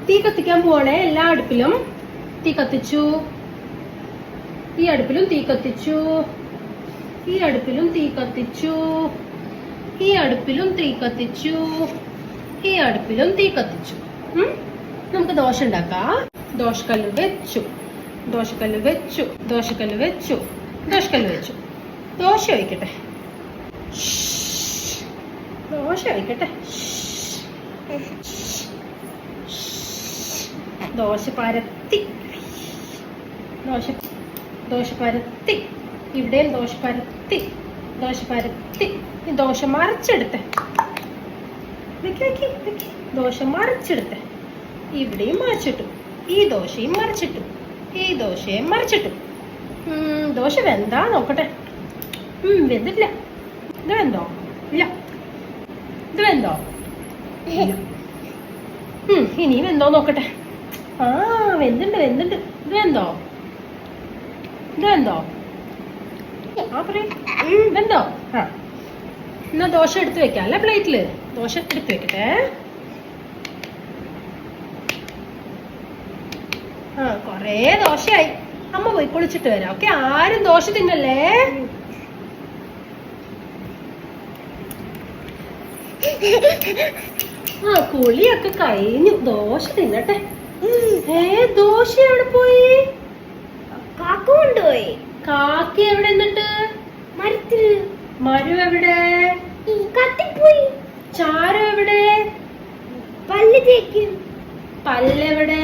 തീ കത്തിക്കാൻ പോവാണേ. എല്ലാ അടുപ്പിലും തീ കത്തിച്ചു. ഈ അടുപ്പിലും തീ കത്തിച്ചു. ഈ അടുപ്പിലും തീ കത്തിച്ചു. ഈ അടുപ്പിലും തീ കത്തിച്ചു. ഈ അടുപ്പിലും തീ കത്തിച്ചു. നമുക്ക് ദോശ ഉണ്ടാക്കാം. ദോശക്കല്ല് വെച്ചു. ദോശക്കല്ല് വെച്ചു. ദോശക്കല്ല് വെച്ചു. ദോശക്കല്ല് വെച്ചു. ദോശ ഒഴിക്കട്ടെ. ദോശ ഒഴിക്കട്ടെ. ദോശ പരത്തി. ദോശ പരത്തി. ഇവിടെയും ദോശ പരത്തി. ദോശ പരത്തി. ദോശ മറിച്ചെടുത്തെ. ദോശ മറിച്ചെടുത്തെ. ഇവിടെയും മറിച്ചിട്ടു. ഈ ദോശയും മറിച്ചിട്ടു. ഈ ദോശയും മറിച്ചിട്ടു. ദോശ വെന്താ നോക്കട്ടെ. വെന്തിട്ടില്ല. ഇത് വെന്തോ? ഇല്ല. ഇത് വെന്തോ? ഇനി വെന്തോ നോക്കട്ടെ. വെന്തുണ്ട് വെന്തുണ്ട്. ഇത് വെന്തോ? ഇത് വെന്തോ? വെന്തോ? എന്നാ ദോശ എടുത്ത് വെക്കാം അല്ലേ പ്ലേറ്റില്. ദോശ എടുത്ത് വെക്കട്ടെ. കൊറേ ദോശയായി. അമ്മ പോയി കുളിച്ചിട്ട് വരാം. ഓക്കെ, ആരും ദോശ തിന്നല്ലേ. കുളിയൊക്കെ കഴിഞ്ഞു. ദോശ തിന്നട്ടെ. ദോശ എവിടെ പോയി? കാക്ക കൊണ്ടുപോയി. കാക്കി എവിടെ? എന്നിട്ട് മരത്തില്. മരം എവിടെ? കത്തിപ്പോയി. ചാരം എവിടെ? പല്ല് തേക്കും. പല്ലെവിടെ?